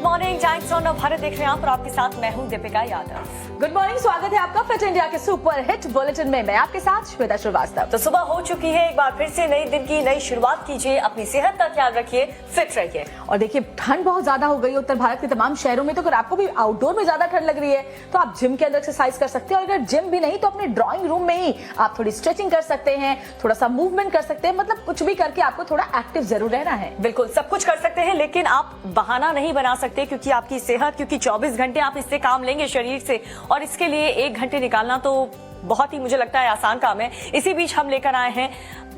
Good morning, times on Bharat देख रहे हैं आप और आपके साथ मैं हूं दीपिका यादव। गुड मॉर्निंग, स्वागत है आपका फिट इंडिया के सुपर हिट बुलेटिन में। मैं आपके साथ श्वेता श्रीवास्तव। तो सुबह हो चुकी है, एक बार फिर से नई दिन की नई शुरुआत कीजिए, अपनी सेहत का ख्याल रखिए, फिट रहिए। और देखिए ठंड बहुत ज्यादा हो गई है उत्तर भारत के तमाम शहरों में, तो अगर आपको भी आउटडोर में ज्यादा ठंड लग रही है तो आप जिम के अंदर एक्सरसाइज कर सकते हैं। और अगर जिम भी नहीं तो अपने ड्राइंग रूम में ही आप थोड़ी स्ट्रेचिंग कर सकते हैं, थोड़ा सा मूवमेंट कर सकते हैं, मतलब कुछ भी करके आपको थोड़ा एक्टिव जरूर रहना है। बिल्कुल सब कुछ कर सकते हैं, लेकिन आप बहाना नहीं बना सकते, क्योंकि आपकी सेहत, क्योंकि 24 घंटे आप इससे काम लेंगे शरीर से, और इसके लिए 1 घंटे निकालना तो बहुत ही मुझे लगता है आसान काम है। इसी बीच हम लेकर आए हैं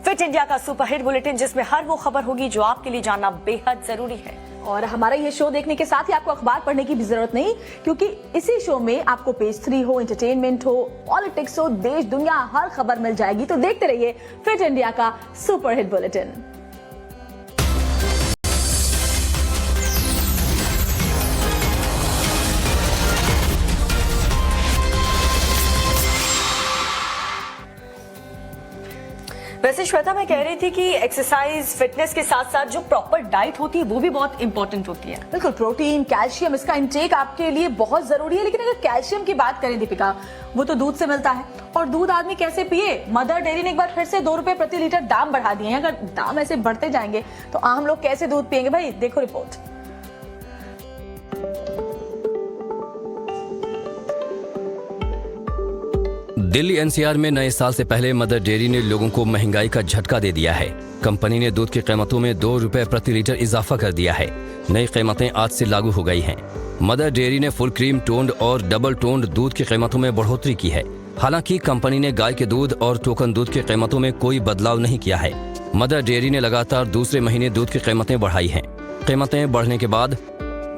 फिट इंडिया का सुपर हिट बुलेटिन, जिसमें हर वो खबर होगी जो आपके लिए जानना बेहद जरूरी है। और हमारा ये शो देखने के साथ ही आपको अखबार पढ़ने की भी जरूरत नहीं, क्योंकि इसी शो में आपको पेज 3 हो, एंटरटेनमेंट हो, पॉलिटिक्स हो, देश दुनिया हर खबर मिल जाएगी। तो देखते रहिए फिट इंडिया का सुपर हिट बुलेटिन। वैसे श्वेता, मैं कह रही थी कि एक्सरसाइज फिटनेस के साथ साथ जो प्रॉपर डाइट होती है वो भी बहुत इंपॉर्टेंट होती है। बिल्कुल, प्रोटीन, कैल्शियम, इसका इंटेक आपके लिए बहुत जरूरी है। लेकिन अगर कैल्शियम की बात करें दीपिका, वो तो दूध से मिलता है, और दूध आदमी कैसे पिए? मदर डेयरी ने एक बार फिर से 2 रुपए प्रति लीटर दाम बढ़ा दिए हैं। अगर दाम ऐसे बढ़ते जाएंगे तो आम लोग कैसे दूध पिएंगे भाई? देखो रिपोर्ट। दिल्ली एनसीआर में नए साल से पहले मदर डेयरी ने लोगों को महंगाई का झटका दे दिया है। कंपनी ने दूध की कीमतों में 2 रुपए प्रति लीटर इजाफा कर दिया है। नई कीमतें आज से लागू हो गई हैं। मदर डेयरी ने फुल क्रीम टोन्ड और डबल टोन्ड दूध की कीमतों में बढ़ोतरी की है। हालांकि कंपनी ने गाय के दूध और टोकन दूध की कीमतों में कोई बदलाव नहीं किया है। मदर डेयरी ने लगातार दूसरे महीने दूध की कीमतें बढ़ाई हैं। कीमतें बढ़ने के बाद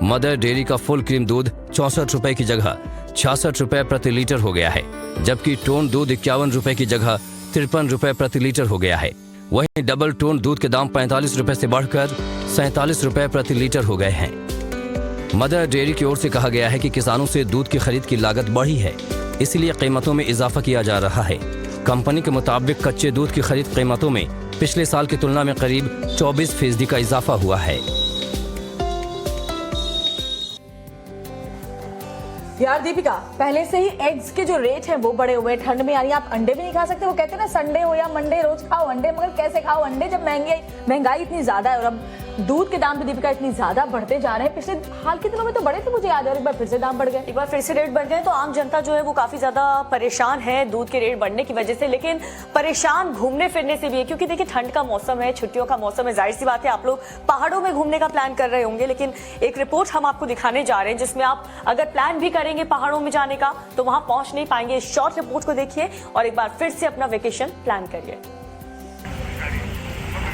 मदर डेयरी का फुल क्रीम दूध 64 रुपए की जगह 66 रुपए प्रति लीटर हो गया है, जबकि टोन दूध 51 रुपए की जगह 53 रुपए प्रति लीटर हो गया है। वहीं डबल टोन दूध के दाम 45 रुपए से बढ़कर 47 रुपए प्रति लीटर हो गए हैं। मदर डेयरी की ओर से कहा गया है कि किसानों से दूध की खरीद की लागत बढ़ी है, इसलिए कीमतों में इजाफा किया जा रहा है। कंपनी के मुताबिक कच्चे दूध की खरीद कीमतों में पिछले साल की तुलना में करीब 24% का इजाफा हुआ है। यार दीपिका, पहले से ही एग्स के जो रेट हैं वो बढ़े हुए हैं। ठंड में यानी आप अंडे भी नहीं खा सकते। वो कहते हैं ना, संडे हो या मंडे रोज खाओ अंडे, मगर कैसे खाओ अंडे जब महंगाई इतनी ज्यादा है। और अब दूध के दाम भी दीपिका इतनी ज्यादा बढ़ते जा रहे हैं। पिछले हाल के दिनों में तो बढ़े थे, मुझे याद है, और एक बार फिर से दाम बढ़ गए। एक बार फिर से रेट बढ़ गए, तो आम जनता जो है वो काफी ज्यादा परेशान है दूध के रेट बढ़ने की वजह से। लेकिन परेशान घूमने फिरने से भी है, क्योंकि देखिए ठंड का मौसम है, छुट्टियों का मौसम है। जाहिर सी बात है आप लोग पहाड़ों में घूमने का प्लान कर रहे होंगे, लेकिन एक रिपोर्ट हम आपको दिखाने जा रहे हैं जिसमें आप अगर प्लान भी करेंगे पहाड़ों में जाने का तो वहां पहुंच नहीं पाएंगे। इस शॉर्ट रिपोर्ट को देखिए और एक बार फिर से अपना वेकेशन प्लान करिए।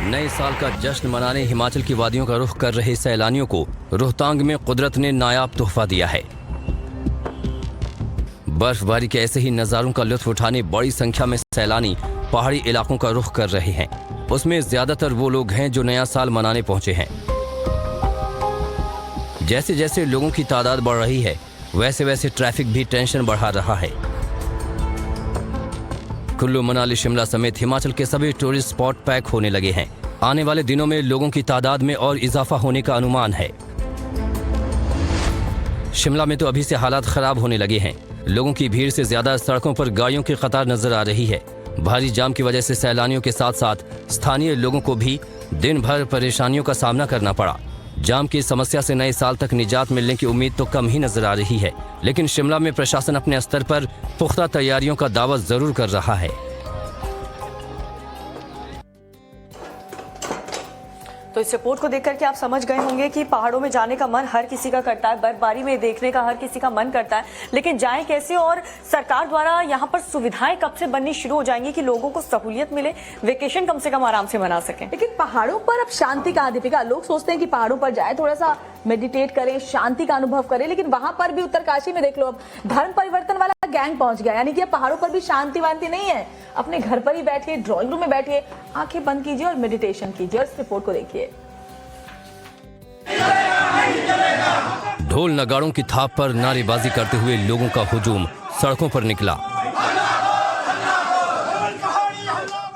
नए साल का जश्न मनाने हिमाचल की वादियों का रुख कर रहे सैलानियों को रोहतांग में कुदरत ने नायाब तोहफा दिया है। बर्फबारी के ऐसे ही नजारों का लुत्फ उठाने बड़ी संख्या में सैलानी पहाड़ी इलाकों का रुख कर रहे हैं। उसमें ज्यादातर वो लोग हैं जो नया साल मनाने पहुंचे हैं। जैसे जैसे लोगों की तादाद बढ़ रही है, वैसे वैसे ट्रैफिक भी टेंशन बढ़ा रहा है। कुल्लू, मनाली, शिमला समेत हिमाचल के सभी टूरिस्ट स्पॉट पैक होने लगे हैं। आने वाले दिनों में लोगों की तादाद में और इजाफा होने का अनुमान है। शिमला में तो अभी से हालात खराब होने लगे हैं। लोगों की भीड़ से ज्यादा सड़कों पर गाड़ियों की कतार नजर आ रही है। भारी जाम की वजह से सैलानियों के साथ साथ स्थानीय लोगों को भी दिन भर परेशानियों का सामना करना पड़ा। जाम की समस्या से नए साल तक निजात मिलने की उम्मीद तो कम ही नजर आ रही है, लेकिन शिमला में प्रशासन अपने स्तर पर पुख्ता तैयारियों का दावा जरूर कर रहा है। तो इस रिपोर्ट को देख करके आप समझ गए होंगे कि पहाड़ों में जाने का मन हर किसी का करता है, बर्फबारी में देखने का हर किसी का मन करता है, लेकिन जाएं कैसे? और सरकार द्वारा यहाँ पर सुविधाएं कब से बननी शुरू हो जाएंगी कि लोगों को सहूलियत मिले, वेकेशन कम से कम आराम से मना सकें? लेकिन पहाड़ों पर अब शांति कहाँ दीपिका? लोग सोचते हैं कि पहाड़ों पर जाए, थोड़ा सा मेडिटेट करें, शांति का अनुभव करें, लेकिन वहां पर भी उत्तरकाशी में देख लो, अब धर्म परिवर्तन वाला गैंग पहुंच गया। यानी कि अब पहाड़ों पर भी शांति वांति नहीं है। अपने घर पर ही बैठिए, ड्राइंग रूम में बैठिए, आंखें बंद कीजिए और मेडिटेशन कीजिए। और इस रिपोर्ट को देखिए। ढोल नगाड़ों की थाप पर नारेबाजी करते हुए लोगों का हुजूम सड़कों पर निकला।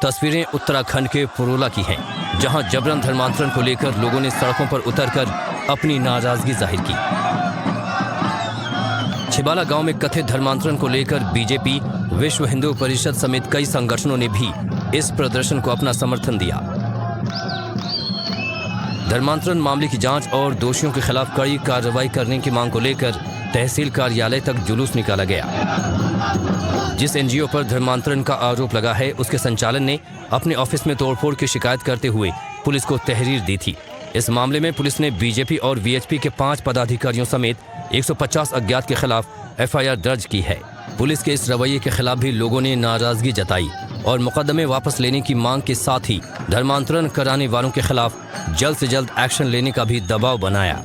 तस्वीरें उत्तराखंड के पुरोला की हैं, जहां जबरन धर्मांतरण को लेकर लोगों ने सड़कों पर उतरकर अपनी नाराजगी जाहिर की। छिबाला गांव में कथित धर्मांतरण को लेकर बीजेपी, विश्व हिंदू परिषद समेत कई संगठनों ने भी इस प्रदर्शन को अपना समर्थन दिया। धर्मांतरण मामले की जांच और दोषियों के खिलाफ कड़ी कार्रवाई करने की मांग को लेकर तहसील कार्यालय तक जुलूस निकाला गया। जिस एनजीओ पर धर्मांतरण का आरोप लगा है, उसके संचालन ने अपने ऑफिस में तोड़फोड़ की शिकायत करते हुए पुलिस को तहरीर दी थी। इस मामले में पुलिस ने बीजेपी और वीएचपी के 5 पदाधिकारियों समेत 150 अज्ञात के खिलाफ एफआईआर दर्ज की है। पुलिस के इस रवैये के खिलाफ भी लोगों ने नाराजगी जताई और मुकदमे वापस लेने की मांग के साथ ही धर्मांतरण कराने वालों के खिलाफ जल्द से जल्द एक्शन लेने का भी दबाव बनाया।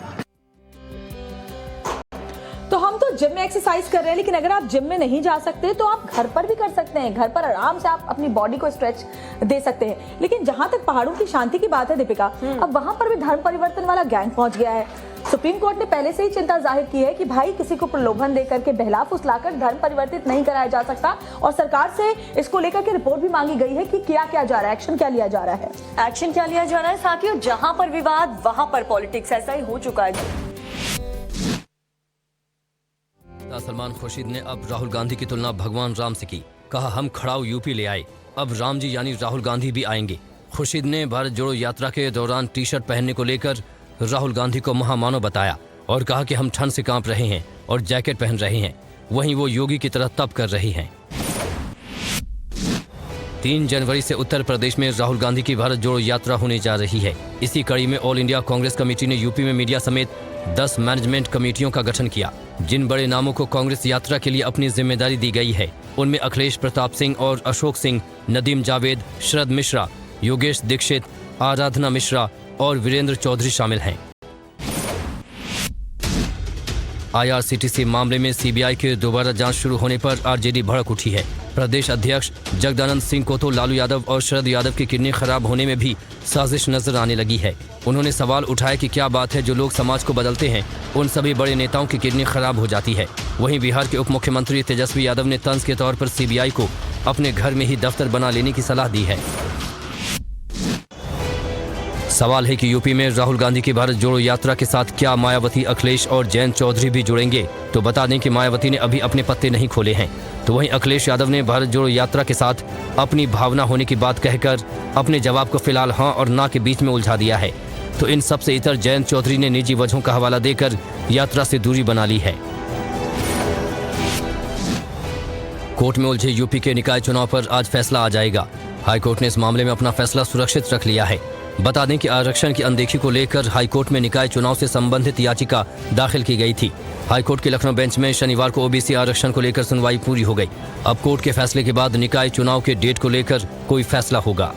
तो हम तो जिम में एक्सरसाइज कर रहे हैं, लेकिन अगर आप जिम में नहीं जा सकते तो आप घर पर भी कर सकते हैं। घर पर आराम से आप अपनी बॉडी को स्ट्रेच दे सकते हैं। लेकिन जहां तक पहाड़ों की शांति की बात है दीपिका, अब वहां पर भी धर्म परिवर्तन वाला गैंग पहुंच गया है। सुप्रीम कोर्ट ने पहले से ही चिंता जाहिर की है कि भाई किसी को प्रलोभन देकर के बहला फुसलाकर धर्म परिवर्तित नहीं कराया जा सकता, और सरकार से इसको लेकर के रिपोर्ट भी मांगी गई है कि क्या किया जा रहा है, एक्शन क्या लिया जा रहा है। एक्शन क्या लिया जा रहा है साथियों? जहां पर विवाद वहां पर पॉलिटिक्स, ऐसा ही हो चुका है। सलमान खुर्शीद ने अब राहुल गांधी की तुलना भगवान राम से की। कहा, हम खड़ाऊ यूपी ले आए, अब राम जी यानी राहुल गांधी भी आएंगे। खुर्शीद ने भारत जोड़ो यात्रा के दौरान टी शर्ट पहनने को लेकर राहुल गांधी को महामानव बताया और कहा कि हम ठंड से कांप रहे हैं और जैकेट पहन रहे हैं, वहीं वो योगी की तरह तप कर रही हैं। 3 जनवरी से उत्तर प्रदेश में राहुल गांधी की भारत जोड़ो यात्रा होने जा रही है। इसी कड़ी में ऑल इंडिया कांग्रेस कमेटी ने यूपी में मीडिया समेत 10 मैनेजमेंट कमेटियों का गठन किया। जिन बड़े नामों को कांग्रेस यात्रा के लिए अपनी जिम्मेदारी दी गई है, उनमें अखिलेश प्रताप सिंह और अशोक सिंह, नदीम जावेद, शरद मिश्रा, योगेश दीक्षित, आराधना मिश्रा और वीरेंद्र चौधरी शामिल हैं। IRCTC मामले में सीबीआई के दोबारा जांच शुरू होने पर आरजेडी भड़क उठी है। प्रदेश अध्यक्ष जगदानंद सिंह को तो लालू यादव और शरद यादव की किडनी खराब होने में भी साजिश नजर आने लगी है। उन्होंने सवाल उठाया कि क्या बात है जो लोग समाज को बदलते हैं, उन सभी बड़े नेताओं की किडनी खराब हो जाती है। वहीं बिहार के उप मुख्यमंत्री तेजस्वी यादव ने तंज के तौर पर सीबीआई को अपने घर में ही दफ्तर बना लेने की सलाह दी है। सवाल है कि यूपी में राहुल गांधी की भारत जोड़ो यात्रा के साथ क्या मायावती, अखिलेश और जयंत चौधरी भी जुड़ेंगे? तो बता दें कि मायावती ने अभी अपने पत्ते नहीं खोले हैं, तो वहीं अखिलेश यादव ने भारत जोड़ो यात्रा के साथ अपनी भावना होने की बात कहकर अपने जवाब को फिलहाल हाँ और ना के बीच में उलझा दिया है। तो इन सबसे इतर जयंत चौधरी ने निजी वजहों का हवाला देकर यात्रा से दूरी बना ली है। कोर्ट में उलझे यूपी के निकाय चुनाव पर आज फैसला आ जाएगा। हाईकोर्ट ने इस मामले में अपना फैसला सुरक्षित रख लिया है। बता दें कि आरक्षण की अनदेखी को लेकर हाईकोर्ट में निकाय चुनाव से संबंधित याचिका दाखिल की गई थी। हाईकोर्ट के लखनऊ बेंच में शनिवार को ओबीसी आरक्षण को लेकर सुनवाई पूरी हो गई। अब कोर्ट के फैसले के बाद निकाय चुनाव के डेट को लेकर कोई फैसला होगा।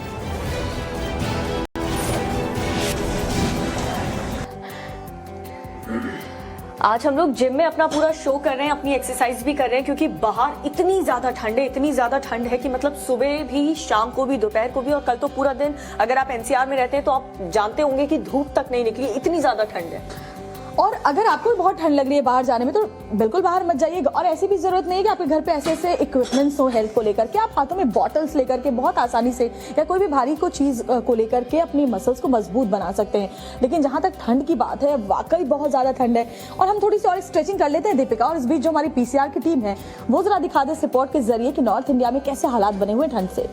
आज हम लोग जिम में अपना पूरा शो कर रहे हैं, अपनी एक्सरसाइज भी कर रहे हैं, क्योंकि बाहर इतनी ज्यादा ठंड है कि मतलब सुबह भी, शाम को भी, दोपहर को भी, और कल तो पूरा दिन अगर आप एनसीआर में रहते हैं तो आप जानते होंगे कि धूप तक नहीं निकली, इतनी ज्यादा ठंड है। और अगर आपको भी बहुत ठंड लग रही है बाहर जाने में, तो बिल्कुल बाहर मत जाइए। और ऐसी भी जरूरत नहीं है कि आपके घर पे ऐसे इक्विपमेंट्स हो हेल्थ को लेकर के, आप हाथों में बॉटल्स लेकर के बहुत आसानी से या कोई भी भारी को चीज को लेकर के अपनी मसल्स को मजबूत बना सकते हैं। लेकिन जहां तक ठंड की बात है, वाकई बहुत ज्यादा ठंड है। और हम थोड़ी सी और स्ट्रेचिंग कर लेते हैं दीपिका, और इस बीच जो हमारी पीसीआर की टीम है वो जरा दिखा दे इस रिपोर्ट के जरिए कि नॉर्थ इंडिया में कैसे हालात बने हुए ठंड से।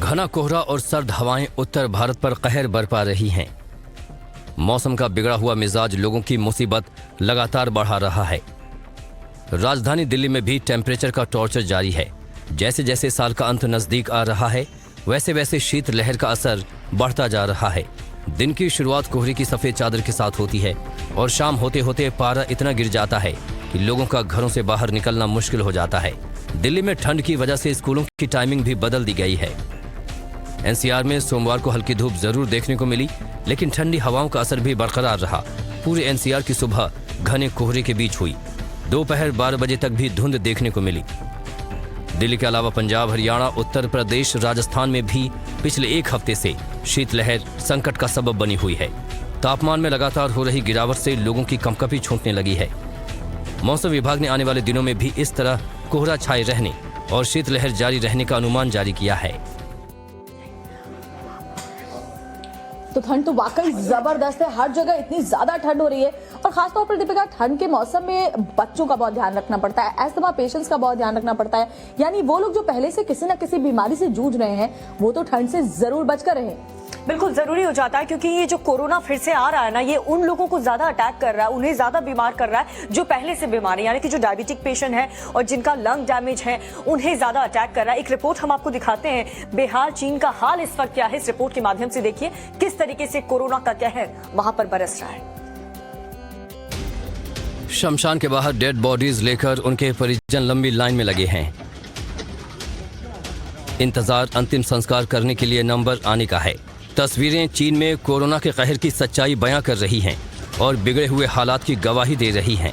घना कोहरा और सर्द हवाएं उत्तर भारत पर कहर बरपा रही हैं। मौसम का बिगड़ा हुआ मिजाज लोगों की मुसीबत लगातार बढ़ा रहा है। राजधानी दिल्ली में भी टेम्परेचर का टॉर्चर जारी है। जैसे जैसे साल का अंत नजदीक आ रहा है, वैसे वैसे शीत लहर का असर बढ़ता जा रहा है। दिन की शुरुआत कोहरे की सफेद चादर के साथ होती है और शाम होते होते पारा इतना गिर जाता है कि लोगों का घरों से बाहर निकलना मुश्किल हो जाता है। दिल्ली में ठंड की वजह से स्कूलों की टाइमिंग भी बदल दी गई है। एनसीआर में सोमवार को हल्की धूप जरूर देखने को मिली, लेकिन ठंडी हवाओं का असर भी बरकरार रहा। पूरे एनसीआर की सुबह घने कोहरे के बीच हुई। दोपहर 12 बजे तक भी धुंध देखने को मिली। दिल्ली के अलावा पंजाब, हरियाणा, उत्तर प्रदेश, राजस्थान में भी पिछले एक हफ्ते से शीतलहर संकट का सबब बनी हुई है। तापमान में लगातार हो रही गिरावट से लोगों की कंपकपी छूटने लगी है। मौसम विभाग ने आने वाले दिनों में भी इस तरह कोहरा छाए रहने और शीतलहर जारी रहने का अनुमान जारी किया है। तो ठंड तो वाकई जबरदस्त है, हर जगह इतनी ज्यादा ठंड हो रही है। और खासतौर पर दीपिका, ठंड के मौसम में बच्चों का बहुत ध्यान रखना पड़ता है, अस्थमा पेशेंट्स का बहुत ध्यान रखना पड़ता है। यानी वो लोग जो पहले से किसी न किसी बीमारी से जूझ रहे हैं, वो तो ठंड से जरूर बचकर रहें। बिल्कुल जरूरी हो जाता है, क्योंकि ये जो कोरोना फिर से आ रहा है ना, ये उन लोगों को ज्यादा अटैक कर रहा है, उन्हें ज्यादा बीमार कर रहा है जो पहले से बीमार है, यानी कि जो डायबिटिक पेशेंट है और जिनका लंग डैमेज है, उन्हें ज्यादा अटैक कर रहा है। एक रिपोर्ट हम आपको दिखाते हैं, बिहार चीन का हाल इस वक्त क्या है, इस रिपोर्ट के माध्यम से देखिए किस तरीके से कोरोना का कहर वहां पर बरस रहा है। शमशान के बाहर डेड बॉडीज लेकर उनके परिजन लंबी लाइन में लगे हैं। इंतजार अंतिम संस्कार करने के लिए नंबर आने का है। तस्वीरें चीन में कोरोना के कहर की सच्चाई बयां कर रही हैं और बिगड़े हुए हालात की गवाही दे रही हैं।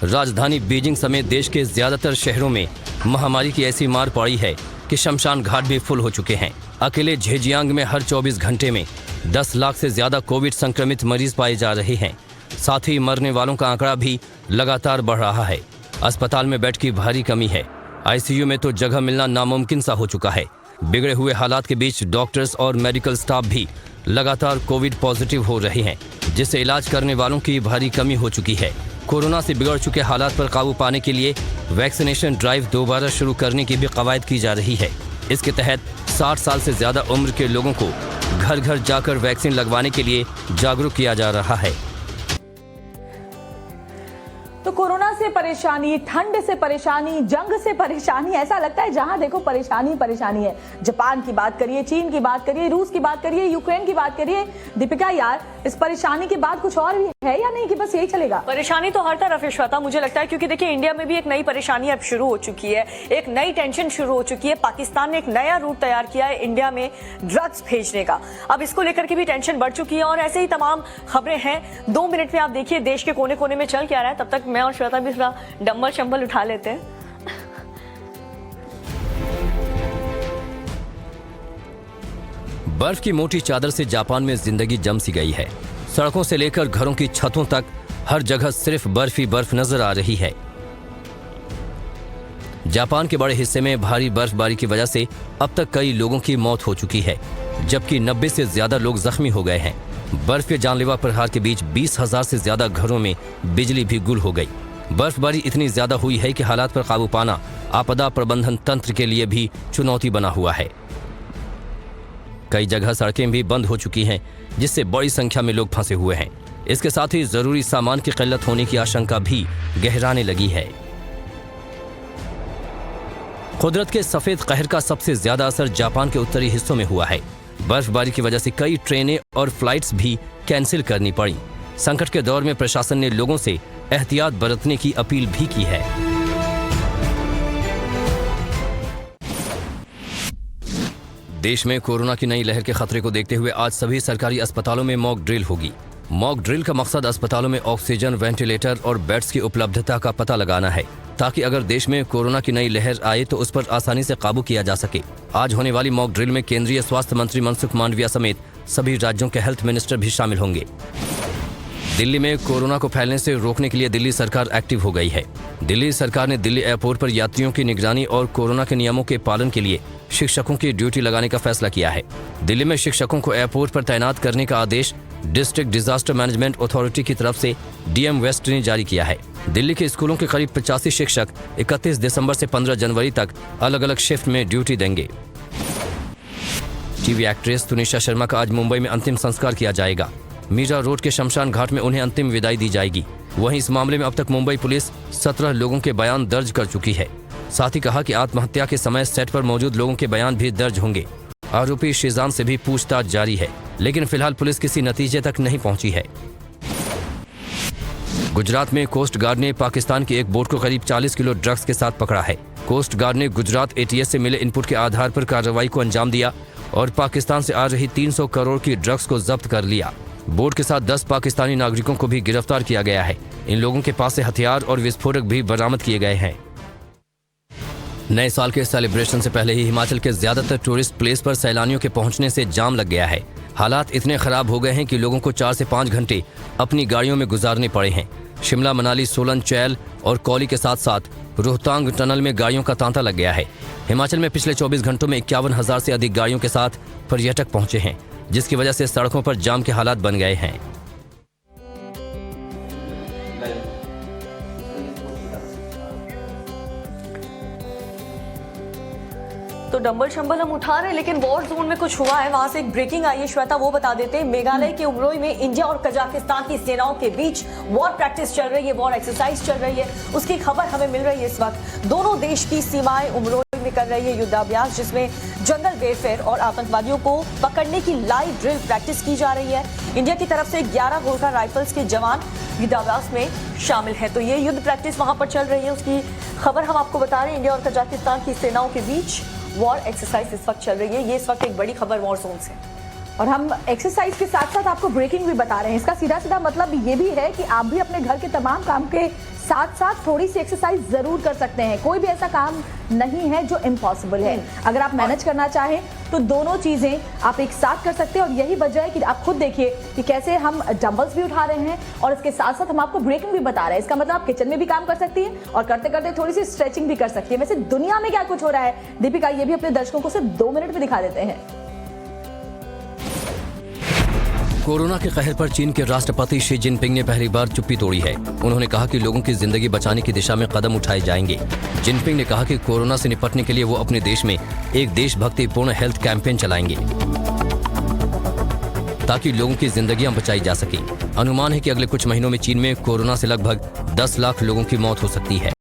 राजधानी बीजिंग समेत देश के ज्यादातर शहरों में महामारी की ऐसी मार पड़ी है कि शमशान घाट भी फुल हो चुके हैं। अकेले झेजियांग में हर 24 घंटे में 10 लाख से ज्यादा कोविड संक्रमित मरीज पाए जा रहे हैं। साथ ही मरने वालों का आंकड़ा भी लगातार बढ़ रहा है। अस्पताल में बेड की भारी कमी है। आईसीयू में तो जगह मिलना नामुमकिन सा हो चुका है। बिगड़े हुए हालात के बीच डॉक्टर्स और मेडिकल स्टाफ भी लगातार कोविड पॉजिटिव हो रहे हैं, जिससे इलाज करने वालों की भारी कमी हो चुकी है। कोरोना से बिगड़ चुके हालात पर काबू पाने के लिए वैक्सीनेशन ड्राइव दोबारा शुरू करने की भी कवायद की जा रही है। इसके तहत 60 साल से ज्यादा उम्र के लोगों को घर घर जाकर वैक्सीन लगवाने के लिए जागरूक किया जा रहा है। तो कोरोना से परेशानी, ठंड से परेशानी, जंग से परेशानी, ऐसा लगता है जहां देखो परेशानी परेशानी है। जापान की बात करिए, चीन की बात करिए, रूस की बात करिए, यूक्रेन की बात करिए। दीपिका यार, इस परेशानी के बाद कुछ और भी है या नहीं कि बस यही चलेगा? परेशानी तो हर तरफ है श्वेता, मुझे लगता है, क्योंकि देखिए इंडिया में भी एक नई परेशानी अब शुरू हो चुकी है, एक नई टेंशन शुरू हो चुकी है। पाकिस्तान ने एक नया रूट तैयार किया है इंडिया में ड्रग्स भेजने का। अब इसको लेकर के भी टेंशन बढ़ चुकी है और ऐसे ही तमाम खबरें हैं। 2 मिनट में आप देखिए देश के कोने कोने में चल क्या रहा है। तब तक मैं और श्वेता भी थोड़ा डंबल शंबल उठा लेते हैं। बर्फ की मोटी चादर से जापान में जिंदगी जम सी गई है। सड़कों से लेकर घरों की छतों तक हर जगह सिर्फ बर्फ ही बर्फ नजर आ रही है। जापान के बड़े हिस्से में भारी बर्फबारी की वजह से अब तक कई लोगों की मौत हो चुकी है, जबकि 90 से ज्यादा लोग जख्मी हो गए हैं। बर्फ के जानलेवा प्रहार के बीच 20,000 से ज्यादा घरों में बिजली भी गुल हो गई। बर्फबारी इतनी ज्यादा हुई है कि हालात पर काबू पाना आपदा प्रबंधन तंत्र के लिए भी चुनौती बना हुआ है। कई जगह सड़कें भी बंद हो चुकी हैं, जिससे बड़ी संख्या में लोग फंसे हुए हैं। इसके साथ ही जरूरी सामान की किल्लत होने की आशंका भी गहराने लगी है। कुदरत के सफेद कहर का सबसे ज्यादा असर जापान के उत्तरी हिस्सों में हुआ है। बर्फबारी की वजह से कई ट्रेनें और फ्लाइट्स भी कैंसिल करनी पड़ी। संकट के दौर में प्रशासन ने लोगों से एहतियात बरतने की अपील भी की है। देश में कोरोना की नई लहर के खतरे को देखते हुए आज सभी सरकारी अस्पतालों में मॉक ड्रिल होगी। मॉक ड्रिल का मकसद अस्पतालों में ऑक्सीजन, वेंटिलेटर और बेड्स की उपलब्धता का पता लगाना है, ताकि अगर देश में कोरोना की नई लहर आए तो उस पर आसानी से काबू किया जा सके। आज होने वाली मॉक ड्रिल में केंद्रीय स्वास्थ्य मंत्री मनसुख मांडविया समेत सभी राज्यों के हेल्थ मिनिस्टर भी शामिल होंगे। दिल्ली में कोरोना को फैलने से रोकने के लिए दिल्ली सरकार एक्टिव हो गई है। दिल्ली सरकार ने दिल्ली एयरपोर्ट पर यात्रियों की निगरानी और कोरोना के नियमों के पालन के लिए शिक्षकों की ड्यूटी लगाने का फैसला किया है। दिल्ली में शिक्षकों को एयरपोर्ट पर तैनात करने का आदेश डिस्ट्रिक्ट डिजास्टर मैनेजमेंट अथॉरिटी की तरफ से डीएम वेस्ट ने जारी किया है। दिल्ली के स्कूलों के करीब 85 शिक्षक 31 दिसंबर से 15 जनवरी तक अलग अलग शिफ्ट में ड्यूटी देंगे। टीवी एक्ट्रेस तुनिशा शर्मा का आज मुंबई में अंतिम संस्कार किया जाएगा। मीरा रोड के शमशान घाट में उन्हें अंतिम विदाई दी जाएगी। वहीं इस मामले में अब तक मुंबई पुलिस 17 लोगों के बयान दर्ज कर चुकी है। साथ ही कहा कि आत्महत्या के समय सेट पर मौजूद लोगों के बयान भी दर्ज होंगे। आरोपी शिजान से भी पूछताछ जारी है, लेकिन फिलहाल पुलिस किसी नतीजे तक नहीं पहुंची है। गुजरात में कोस्ट गार्ड ने पाकिस्तान की एक बोट को करीब 40 किलो ड्रग्स के साथ पकड़ा है। कोस्ट गार्ड ने गुजरात एटीएस से मिले इनपुट के आधार पर कार्रवाई को अंजाम दिया और पाकिस्तान से आ रही 300 करोड़ की ड्रग्स को जब्त कर लिया। बोट के साथ 10 पाकिस्तानी नागरिकों को भी गिरफ्तार किया गया है। इन लोगों के पास से हथियार और विस्फोटक भी बरामद किए गए हैं। नए साल के सेलिब्रेशन से पहले ही हिमाचल के ज्यादातर टूरिस्ट प्लेस पर सैलानियों के पहुंचने से जाम लग गया है। हालात इतने खराब हो गए हैं कि लोगों को 4 से 5 घंटे अपनी गाड़ियों में गुजारने पड़े हैं। शिमला, मनाली, सोलन, चैल और कौली के साथ साथ रोहतांग टनल में गाड़ियों का तांता लग गया है। हिमाचल में पिछले 24 घंटों में 51,000 से अधिक गाड़ियों के साथ पर्यटक पहुंचे हैं, जिसकी वजह से सड़कों पर जाम के हालात बन गए हैं। तो डंबल शंबल हम उठा रहे हैं, लेकिन वॉर जोन में कुछ हुआ है, वहां से एक ब्रेकिंग आई है श्वेता, वो बता देते हैं। मेघालय के उमरोई में इंडिया और कजाकिस्तान की सेनाओं के बीच वॉर प्रैक्टिस चल रही है, वॉर एक्सरसाइज चल रही है, उसकी खबर हमें मिल रही है इस वक्त। दोनों देश की सीमाएं उमरोई में कर रही है युद्धाभ्यास, जिसमें जंगल वेरफेयर और आतंकवादियों को पकड़ने की लाइव ड्रिल प्रैक्टिस की जा रही है। इंडिया की तरफ से 11 होलकर राइफल्स के जवान युद्धाभ्यास में शामिल है। तो ये युद्ध प्रैक्टिस वहां पर चल रही है, उसकी खबर हम आपको बता रहे हैं। इंडिया और कजाकिस्तान की सेनाओं के बीच वॉर एक्सरसाइज इस वक्त चल रही है। ये इस वक्त एक बड़ी खबर वॉर जोन से, और हम एक्सरसाइज के साथ साथ आपको ब्रेकिंग भी बता रहे हैं। इसका सीधा सीधा मतलब ये भी है कि आप भी अपने घर के तमाम काम के साथ साथ थोड़ी सी एक्सरसाइज जरूर कर सकते हैं। कोई भी ऐसा काम नहीं है जो इम्पॉसिबल है। अगर आप मैनेज करना चाहें तो दोनों चीजें आप एक साथ कर सकते हैं, और यही वजह है कि आप खुद देखिए कि कैसे हम डंबल्स भी उठा रहे हैं और इसके साथ साथ हम आपको ब्रेकिंग भी बता रहे हैं। इसका मतलब आप किचन में भी काम कर सकती हैं और करते करते थोड़ी सी स्ट्रेचिंग भी कर सकती है। वैसे दुनिया में क्या कुछ हो रहा है दीपिका, ये भी अपने दर्शकों को सिर्फ 2 मिनट में दिखा देते हैं। कोरोना के कहर पर चीन के राष्ट्रपति शी जिनपिंग ने पहली बार चुप्पी तोड़ी है। उन्होंने कहा कि लोगों की जिंदगी बचाने की दिशा में कदम उठाए जाएंगे। जिनपिंग ने कहा कि कोरोना से निपटने के लिए वो अपने देश में एक देशभक्तिपूर्ण हेल्थ कैंपेन चलाएंगे ताकि लोगों की जिंदगियां बचाई जा सके। अनुमान है कि अगले कुछ महीनों में चीन में कोरोना से लगभग 10 लाख लोगों की मौत हो सकती है।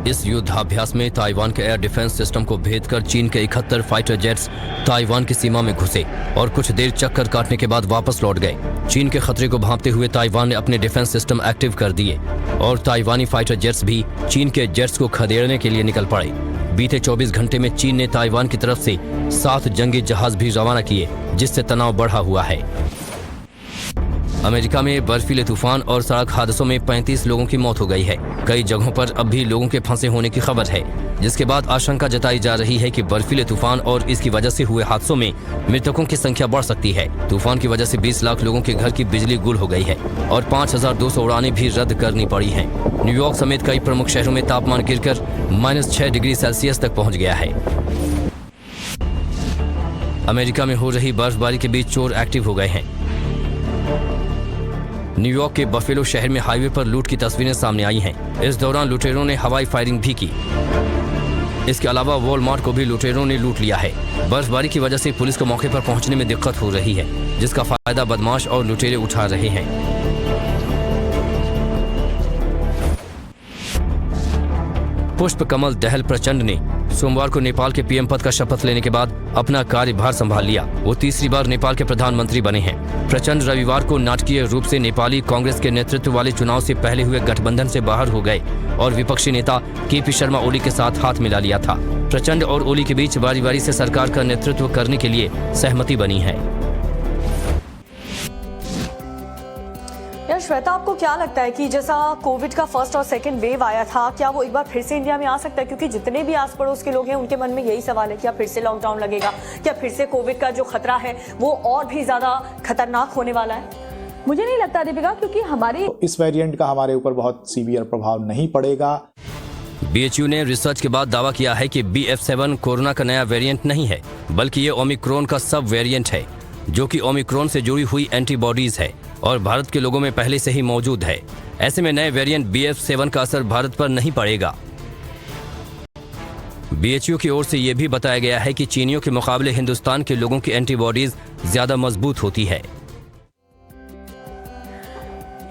इस युद्धाभ्यास में ताइवान के एयर डिफेंस सिस्टम को भेद कर चीन के 71 फाइटर जेट्स ताइवान की सीमा में घुसे और कुछ देर चक्कर काटने के बाद वापस लौट गए। चीन के खतरे को भांपते हुए ताइवान ने अपने डिफेंस सिस्टम एक्टिव कर दिए और ताइवानी फाइटर जेट्स भी चीन के जेट्स को खदेड़ने के लिए निकल पड़े। बीते 24 घंटे में चीन ने ताइवान की तरफ से 7 जंगी जहाज भी रवाना किए, जिससे तनाव बढ़ा हुआ है। अमेरिका में बर्फीले तूफान और सड़क हादसों में 35 लोगों की मौत हो गई है। कई जगहों पर अब भी लोगों के फंसे होने की खबर है, जिसके बाद आशंका जताई जा रही है कि बर्फीले तूफान और इसकी वजह से हुए हादसों में मृतकों की संख्या बढ़ सकती है। तूफान की वजह से 20 लाख लोगों के घर की बिजली गुल हो गई है और 5,200 उड़ानें भी रद्द करनी पड़ी हैं। न्यूयॉर्क समेत कई प्रमुख शहरों में तापमान गिरकर -6 डिग्री सेल्सियस तक पहुंच गया है। अमेरिका में हो रही बर्फबारी के बीच चोर एक्टिव हो गए हैं। न्यूयॉर्क के बफेलो शहर में हाईवे पर लूट की तस्वीरें सामने आई हैं। इस दौरान लुटेरों ने हवाई फायरिंग भी की। इसके अलावा वॉलमार्ट को भी लुटेरों ने लूट लिया है। बर्फबारी की वजह से पुलिस को मौके पर पहुंचने में दिक्कत हो रही है, जिसका फायदा बदमाश और लुटेरे उठा रहे हैं। पुष्प कमल दहल प्रचंड ने सोमवार को नेपाल के पीएम पद का शपथ लेने के बाद अपना कार्यभार संभाल लिया। वो तीसरी बार नेपाल के प्रधानमंत्री बने हैं। प्रचंड रविवार को नाटकीय रूप से नेपाली कांग्रेस के नेतृत्व वाले चुनाव से पहले हुए गठबंधन से बाहर हो गए और विपक्षी नेता केपी शर्मा ओली के साथ हाथ मिला लिया था। प्रचंड और ओली के बीच बारी बारी से सरकार का नेतृत्व करने के लिए सहमति बनी है। यार श्वेता, आपको क्या लगता है कि जैसा कोविड का फर्स्ट और सेकंड वेव आया था, क्या वो एक बार फिर से इंडिया में आ सकता है? क्योंकि जितने भी आस पड़ोस के लोग हैं उनके मन में यही सवाल है, क्या फिर से लॉकडाउन लगेगा, क्या फिर से कोविड का जो खतरा है वो और भी ज्यादा खतरनाक होने वाला है? मुझे नहीं लगता दीपिका, क्योंकि हमारी इस वेरिएंट का हमारे ऊपर बहुत सीवियर प्रभाव नहीं पड़ेगा। बीएचयू ने रिसर्च के बाद दावा किया है कि BF7 कोरोना का नया वेरिएंट नहीं है, बल्कि ये ओमिक्रॉन का सब वेरिएंट है, जो कि ओमिक्रॉन से जुड़ी हुई एंटीबॉडीज है और भारत के लोगों में पहले से ही मौजूद है। ऐसे में नए वेरिएंट BF7 का असर भारत पर नहीं पड़ेगा। बीएचयू की ओर से यह भी बताया गया है कि चीनियों के मुकाबले हिंदुस्तान के लोगों की एंटीबॉडीज ज्यादा मजबूत होती है।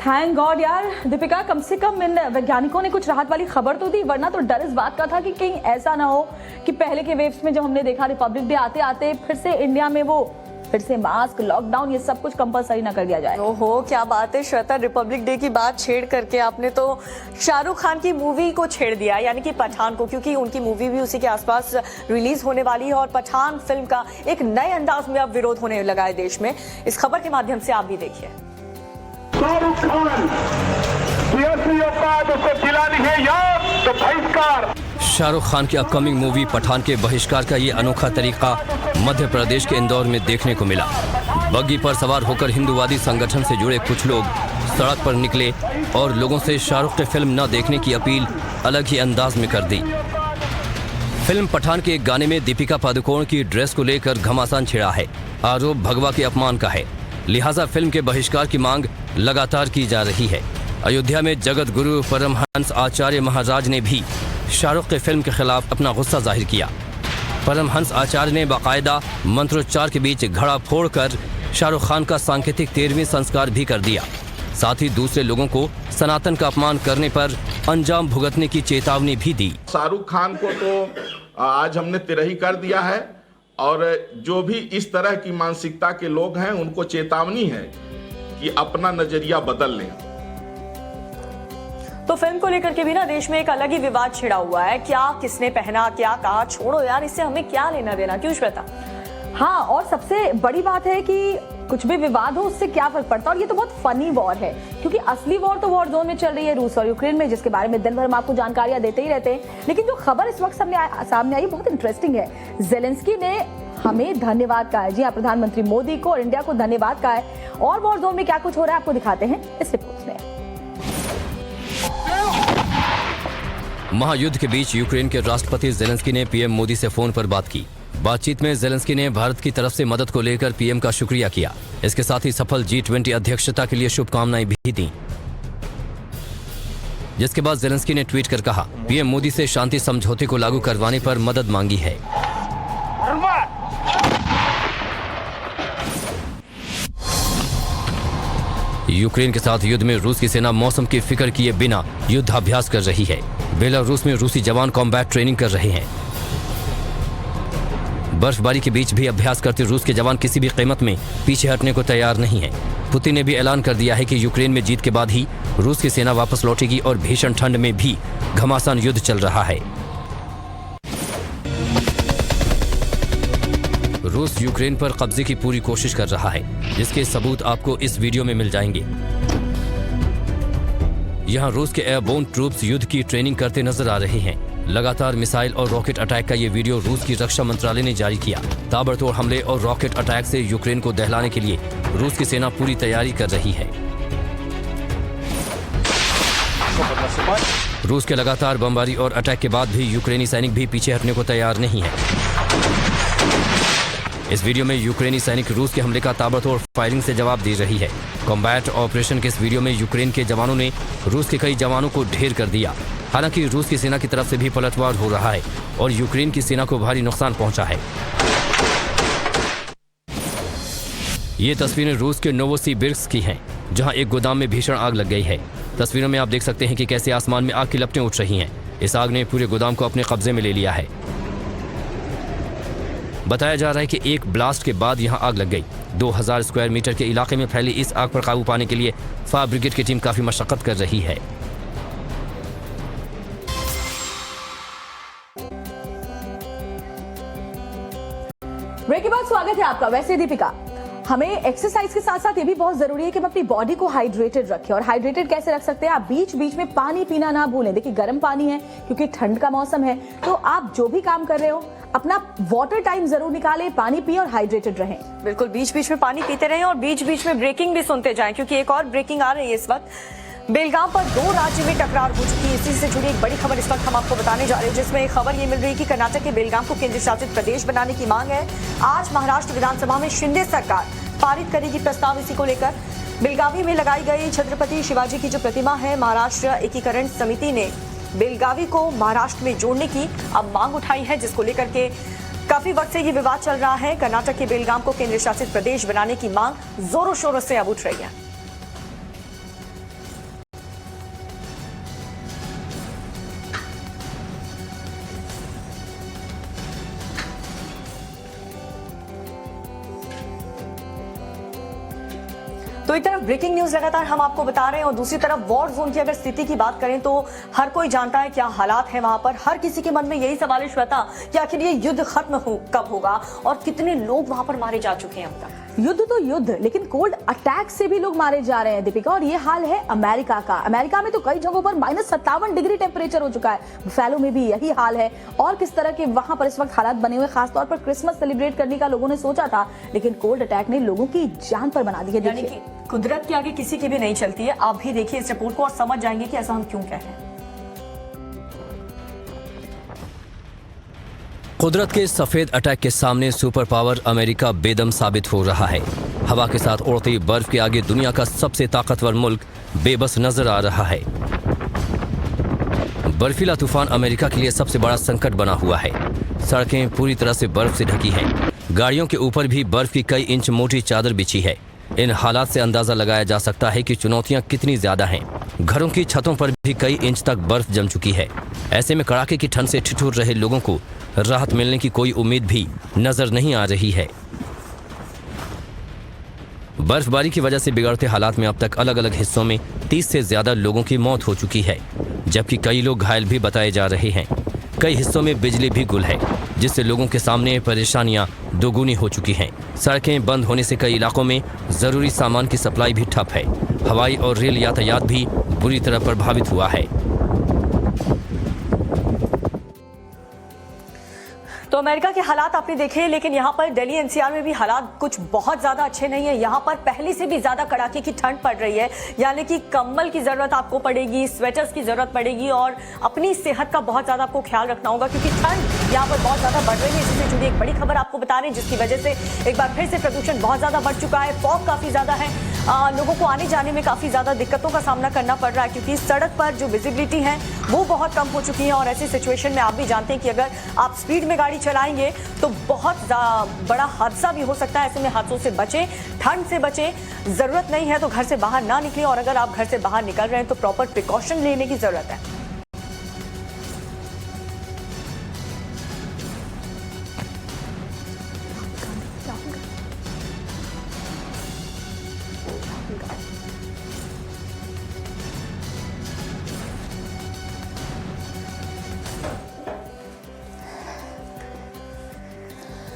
थैंक गॉड यार दीपिका, कम से कम इन वैज्ञानिकों ने कुछ राहत वाली खबर तो दी, वरना तो डर इस बात का था कि कहीं ऐसा ना हो कि पहले के वेव्स में जो हमने देखा रिपब्लिक डे आते आते फिर से इंडिया में वो फिर से मास्क, लॉकडाउन, ये सब कुछ कंपलसरी ना कर दिया जाए। ओहो, क्या बात है श्वेता, रिपब्लिक डे की बात छेड़ करके आपने तो शाहरुख खान की मूवी को छेड़ दिया, यानी कि पठान को, क्योंकि उनकी मूवी भी उसी के आसपास रिलीज होने वाली है और पठान फिल्म का एक नए अंदाज में अब विरोध होने लगा है देश में। इस खबर के माध्यम से आप भी देखिए। शाहरुख खान की असली औकात उसको दिलानी है याद तो बहिष्कार। शाहरुख खान की अपकमिंग मूवी पठान के बहिष्कार का ये अनोखा तरीका मध्य प्रदेश के इंदौर में देखने को मिला। बग्गी पर सवार होकर हिंदूवादी संगठन से जुड़े कुछ लोग सड़क पर निकले और लोगों से शाहरुख की फिल्म न देखने की अपील अलग ही अंदाज में कर दी। फिल्म पठान के एक गाने में दीपिका पादुकोण की ड्रेस को लेकर घमासान छिड़ा है। आरोप भगवा के अपमान का है, लिहाजा फिल्म के बहिष्कार की मांग लगातार की जा रही है। अयोध्या में जगत गुरु परमहंस आचार्य महाराज ने भी शाहरुख की फिल्म के खिलाफ अपना गुस्सा जाहिर किया। परमहंस आचार्य ने बाकायदा मंत्रोच्चार के बीच घड़ा फोड़कर शाहरुख खान का सांकेतिक 13वीं संस्कार भी कर दिया। साथ ही दूसरे लोगों को सनातन का अपमान करने पर अंजाम भुगतने की चेतावनी भी दी। शाहरुख खान को तो आज हमने तिरही कर दिया है और जो भी इस तरह की मानसिकता के लोग हैं उनको चेतावनी है कि अपना नजरिया बदल लें। तो फिल्म को लेकर के भी ना देश में एक अलग ही विवाद छिड़ा हुआ है। क्या किसने पहना, क्या कहा, छोड़ो यार, इससे हमें क्या लेना देना, क्यों श्वेता? हाँ, और सबसे बड़ी बात है कि कुछ भी विवाद हो उससे क्या फर्क पड़ता है। और ये तो बहुत फनी वॉर है, क्योंकि असली वॉर तो वॉर जोन में चल रही है, रूस और यूक्रेन में, जिसके बारे में दिन भर हम आपको जानकारियां देते ही रहते हैं। लेकिन जो खबर इस वक्त सामने आई बहुत इंटरेस्टिंग है। जेलेंस्की ने हमें धन्यवाद कहा है। जी हाँ, प्रधानमंत्री मोदी को और इंडिया को धन्यवाद कहा है। और वॉर जोन में क्या कुछ हो रहा है आपको दिखाते हैं इस रिपोर्ट में। महायुद्ध के बीच यूक्रेन के राष्ट्रपति जेलेंस्की ने पीएम मोदी से फोन पर बात की। बातचीत में जेलेंस्की ने भारत की तरफ से मदद को लेकर पीएम का शुक्रिया किया। इसके साथ ही सफल G20 अध्यक्षता के लिए शुभकामनाएं भी दी। जिसके बाद जेलेंस्की ने ट्वीट कर कहा, पीएम मोदी से शांति समझौते को लागू करवाने पर मदद मांगी है। यूक्रेन के साथ युद्ध में रूस की सेना मौसम की फिक्र किए बिना युद्धाभ्यास कर रही है। बेलारूस में रूसी जवान कॉम्बैट ट्रेनिंग कर रहे हैं। बर्फबारी के बीच भी अभ्यास करते रूस के जवान किसी भी कीमत में पीछे हटने को तैयार नहीं है। पुतिन ने भी ऐलान कर दिया है कि यूक्रेन में जीत के बाद ही रूस की सेना वापस लौटेगी और भीषण ठंड में भी घमासान युद्ध चल रहा है। रूस यूक्रेन पर कब्जे की पूरी कोशिश कर रहा है, जिसके सबूत आपको इस वीडियो में मिल जाएंगे। यहाँ रूस के एयरबोर्न ट्रूप्स युद्ध की ट्रेनिंग करते नजर आ रहे हैं। लगातार मिसाइल और रॉकेट अटैक का ये वीडियो रूस की रक्षा मंत्रालय ने जारी किया। ताबड़तोड़ हमले और रॉकेट अटैक से यूक्रेन को दहलाने के लिए रूस की सेना पूरी तैयारी कर रही है। रूस के लगातार बमबारी और अटैक के बाद भी यूक्रेनी सैनिक भी पीछे हटने को तैयार नहीं है। इस वीडियो में यूक्रेनी सैनिक रूस के हमले का ताबड़तोड़ फायरिंग से जवाब दे रही है। कॉम्बैट ऑपरेशन के इस वीडियो में यूक्रेन के जवानों ने रूस के कई जवानों को ढेर कर दिया। हालांकि रूस की सेना की तरफ से भी पलटवार हो रहा है और यूक्रेन की सेना को भारी नुकसान पहुंचा है। ये तस्वीरें रूस के नोवोसिबिर्स्क की हैं, जहां एक गोदाम में भीषण आग लग गई है। तस्वीरों में आप देख सकते हैं कि कैसे आसमान में आग की लपटें उठ रही हैं। इस आग ने पूरे गोदाम को अपने कब्जे में ले लिया है। बताया जा रहा है कि एक ब्लास्ट के बाद यहां आग लग गई। 2000 स्क्वायर मीटर के इलाके में फैली इस आग पर काबू पाने के लिए फायर ब्रिगेड की टीम काफी मशक्कत कर रही है। ब्रेक के बाद स्वागत है आपका। वैसे दीपिका, हमें एक्सरसाइज के साथ साथ ये भी बहुत जरूरी है कि हम अपनी बॉडी को हाइड्रेटेड रखें। और हाइड्रेटेड कैसे रख सकते हैं? आप बीच बीच में पानी पीना ना भूलें। देखिए, गर्म पानी है क्योंकि ठंड का मौसम है, तो आप जो भी काम कर रहे हो अपना वाटर टाइम जरूर निकालें, पानी पिए और हाइड्रेटेड रहें। बिल्कुल, बीच बीच में पानी पीते रहें और बीच बीच में ब्रेकिंग भी सुनते जाएं, क्योंकि एक और ब्रेकिंग आ रही है इस वक्त। बेलगाम पर 2 राज्य में टकरार हो चुकी है। इसी से जुड़ी एक बड़ी खबर इस वक्त हम आपको बताने जा रहे हैं, जिसमें एक खबर ये मिल रही है कि कर्नाटक के बेलगाम को केंद्र शासित प्रदेश बनाने की मांग है। आज महाराष्ट्र विधानसभा में शिंदे सरकार पारित करेगी प्रस्ताव इसी को लेकर। बेलगावी में लगाई गई छत्रपति शिवाजी की जो प्रतिमा है, महाराष्ट्र एकीकरण समिति ने बेलगावी को महाराष्ट्र में जोड़ने की अब मांग उठाई है, जिसको लेकर के काफी वक्त से ये विवाद चल रहा है। कर्नाटक के बेलगाम को केंद्र शासित प्रदेश बनाने की मांग जोरों शोरों से अब उठ रही है। तो एक तरफ ब्रेकिंग न्यूज लगातार हम आपको बता रहे हैं और दूसरी तरफ वॉर जोन की अगर स्थिति की बात करें तो हर कोई जानता है क्या हालात है वहां पर। हर किसी के मन में यही सवाल है श्वेता कि आखिर ये युद्ध खत्म कब होगा और कितने लोग वहां पर मारे जा चुके हैं अब तक। युद्ध तो युद्ध, लेकिन कोल्ड अटैक से भी लोग मारे जा रहे हैं दीपिका। और ये हाल है अमेरिका का। अमेरिका में तो कई जगहों पर -57 डिग्री टेम्परेचर हो चुका है। बफेलो में भी यही हाल है। और किस तरह के वहां पर इस वक्त हालात बने हुए, खासतौर पर क्रिसमस सेलिब्रेट करने का लोगों ने सोचा था, लेकिन कोल्ड अटैक ने लोगों की जान पर बना दी है। यानी कि कुदरत के आगे किसी की भी नहीं चलती है। आप भी देखिए इस रिपोर्ट को और समझ जाएंगे कि ऐसा हम क्यों कह रहे हैं। कुदरत के सफेद अटैक के सामने सुपर पावर अमेरिका बेदम साबित हो रहा है। हवा के साथ उड़ती बर्फ के आगे दुनिया का सबसे ताकतवर मुल्क बेबस नजर आ रहा है। बर्फीला तूफान अमेरिका के लिए सबसे बड़ा संकट बना हुआ है। सड़कें पूरी तरह से बर्फ से ढकी हैं। गाड़ियों के ऊपर भी बर्फ की कई इंच मोटी चादर बिछी है। इन हालात से अंदाजा लगाया जा सकता है कि चुनौतियां कितनी ज्यादा हैं। घरों की छतों पर भी कई इंच तक बर्फ जम चुकी है। ऐसे में कड़ाके की ठंड से ठिठुर रहे लोगों को राहत मिलने की कोई उम्मीद भी नजर नहीं आ रही है। बर्फबारी की वजह से बिगड़ते हालात में अब तक अलग अलग हिस्सों में 30 से ज्यादा लोगों की मौत हो चुकी है, जबकि कई लोग घायल भी बताए जा रहे हैं। कई हिस्सों में बिजली भी गुल है, जिससे लोगों के सामने परेशानियां दोगुनी हो चुकी हैं। सड़कें बंद होने से कई इलाकों में जरूरी सामान की सप्लाई भी ठप है। हवाई और रेल यातायात भी बुरी तरह प्रभावित हुआ है। तो अमेरिका के हालात आपने देखे, लेकिन यहाँ पर दिल्ली एनसीआर में भी हालात कुछ बहुत ज्यादा अच्छे नहीं है। यहाँ पर पहले से भी ज्यादा कड़ाके की ठंड पड़ रही है, यानी कि कंबल की जरूरत आपको पड़ेगी, स्वेटर्स की जरूरत पड़ेगी और अपनी सेहत का बहुत ज्यादा आपको ख्याल रखना होगा, क्योंकि ठंड यहाँ पर बहुत ज्यादा बढ़ रही है। इससे जुड़ी एक बड़ी खबर आपको बता रहे हैं, जिसकी वजह से एक बार फिर से प्रदूषण बहुत ज्यादा बढ़ चुका है। फॉग काफी ज्यादा है, लोगों को आने जाने में काफी ज्यादा दिक्कतों का सामना करना पड़ रहा है, क्योंकि सड़क पर जो विजिबिलिटी है वो बहुत कम हो चुकी है। और ऐसी सिचुएशन में आप भी जानते हैं कि अगर आप स्पीड में गाड़ी चलाएंगे तो बहुत बड़ा हादसा भी हो सकता है। ऐसे में हादसों से बचें, ठंड से बचें। जरूरत नहीं है तो घर से बाहर ना निकलें, और अगर आप घर से बाहर निकल रहे हैं तो प्रॉपर प्रिकॉशन लेने की जरूरत है।